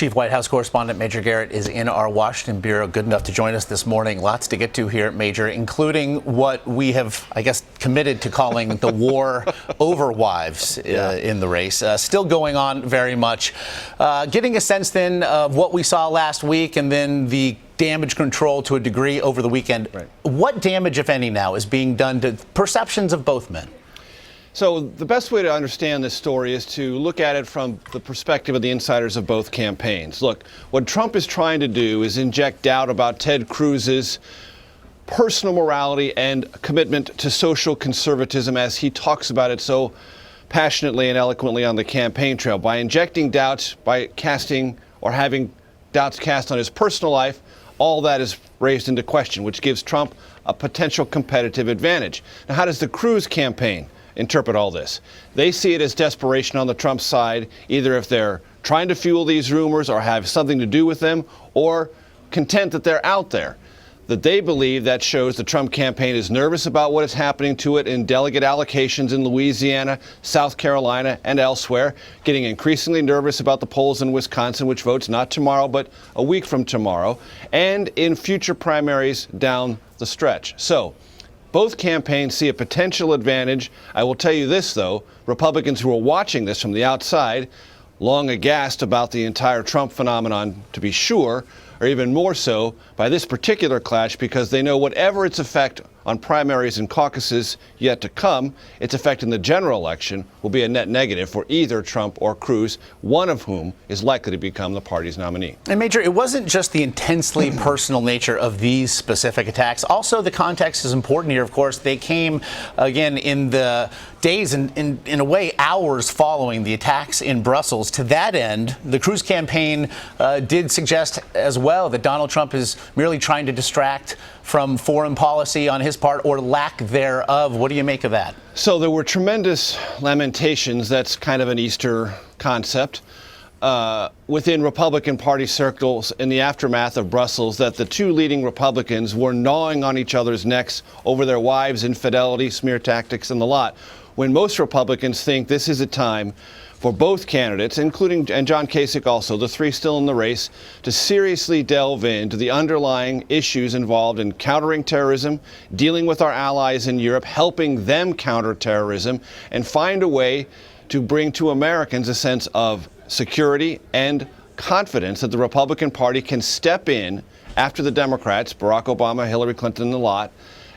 Chief White House correspondent Major Garrett is in our Washington bureau, good enough to join us this morning. Lots to get to here, Major, including what we have, I guess, committed to calling the war over wives in the race. Still going on very much. Getting a sense then of what we saw last week and then the damage control to a degree over the weekend. Right. What damage, if any, now is being done to perceptions of both men? So the best way to understand this story is to look at it from the perspective of the insiders of both campaigns. Look, what Trump is trying to do is inject doubt about Ted Cruz's personal morality and commitment to social conservatism as he talks about it so passionately and eloquently on the campaign trail. By injecting doubts, by casting or having doubts cast on his personal life, all that is raised into question, which gives Trump a potential competitive advantage. Now, how does the Cruz campaign interpret all this? They see it as desperation on the Trump side, either if they're trying to fuel these rumors or have something to do with them, or content that they're out there. That they believe that shows the Trump campaign is nervous about what is happening to it in delegate allocations in Louisiana, South Carolina, and elsewhere, getting increasingly nervous about the polls in Wisconsin, which votes not tomorrow, but a week from tomorrow, and in future primaries down the stretch. So, both campaigns see a potential advantage. I will tell you this, though, Republicans who are watching this from the outside, long aghast about the entire Trump phenomenon, to be sure, or even more so by this particular clash, because they know whatever its effect on primaries and caucuses yet to come, its effect in the general election will be a net negative for either Trump or Cruz, one of whom is likely to become the party's nominee. And Major, it wasn't just the intensely personal nature of these specific attacks. Also, the context is important here, of course. They came, again, in the days and in a way hours following the attacks in Brussels. To that end, the Cruz campaign did suggest as well that Donald Trump is merely trying to distract from foreign policy on his part, or lack thereof. What do you make of that? So there were tremendous lamentations. That's kind of an Easter concept within Republican Party circles in the aftermath of Brussels, that the two leading Republicans were gnawing on each other's necks over their wives' infidelity, smear tactics, and the lot, when most Republicans think this is a time for both candidates, including, and John Kasich also, the three still in the race, to seriously delve into the underlying issues involved in countering terrorism, dealing with our allies in Europe, helping them counter terrorism, and find a way to bring to Americans a sense of security and confidence that the Republican Party can step in after the Democrats, Barack Obama, Hillary Clinton, and the lot,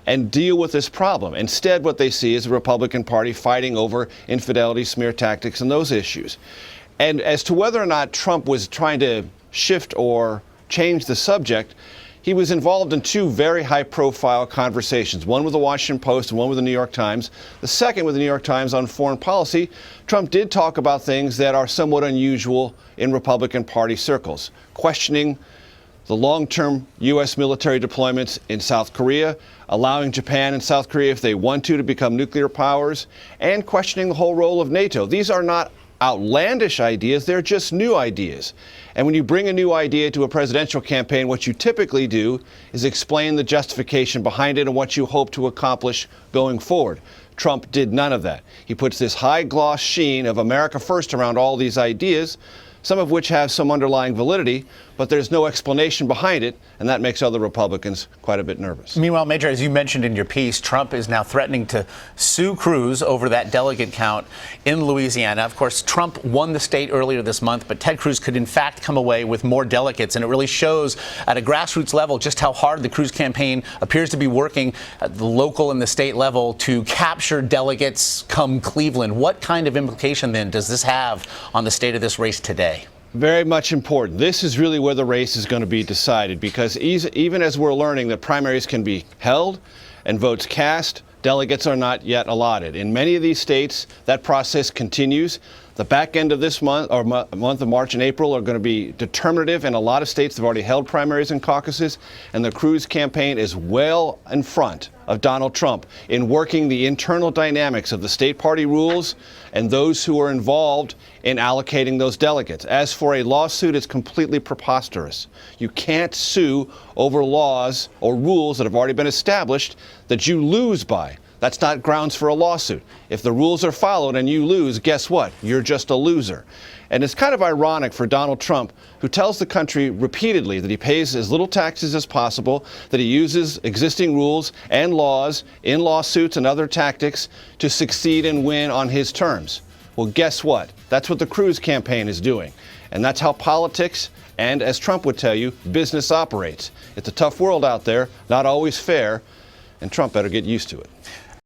and deal with this problem. Instead, what they see is the Republican Party fighting over infidelity, smear tactics, and those issues. And as to whether or not Trump was trying to shift or change the subject, he was involved in two very high-profile conversations, one with the Washington Post and one with the New York Times. The second with the New York Times on foreign policy. Trump did talk about things that are somewhat unusual in Republican Party circles, questioning the long-term U.S. military deployments in South Korea, allowing Japan and South Korea, if they want to become nuclear powers, and questioning the whole role of NATO. These are not outlandish ideas, they're just new ideas. And when you bring a new idea to a presidential campaign, what you typically do is explain the justification behind it and what you hope to accomplish going forward. Trump did none of that. He puts this high-gloss sheen of America first around all these ideas, some of which have some underlying validity, but there's no explanation behind it, and that makes other Republicans quite a bit nervous. Meanwhile, Major, as you mentioned in your piece, Trump is now threatening to sue Cruz over that delegate count in Louisiana. Of course, Trump won the state earlier this month, but Ted Cruz could in fact come away with more delegates, and it really shows at a grassroots level just how hard the Cruz campaign appears to be working at the local and the state level to capture delegates come Cleveland. What kind of implication then does this have on the state of this race today? Very much important. This is really where the race is going to be decided, because even as we're learning that primaries can be held and votes cast, delegates are not yet allotted. In many of these states, that process continues. The back end of this month, or month of March and April, are going to be determinative. In a lot of states, they've already held primaries and caucuses, and the Cruz campaign is well in front of Donald Trump in working the internal dynamics of the state party rules and those who are involved in allocating those delegates. As for a lawsuit, it's completely preposterous. You can't sue over laws or rules that have already been established that you lose by. That's not grounds for a lawsuit. If the rules are followed and you lose, guess what? You're just a loser. And it's kind of ironic for Donald Trump, who tells the country repeatedly that he pays as little taxes as possible, that he uses existing rules and laws in lawsuits and other tactics to succeed and win on his terms. Well, guess what? That's what the Cruz campaign is doing. And that's how politics and, as Trump would tell you, business operates. It's a tough world out there, not always fair, and Trump better get used to it.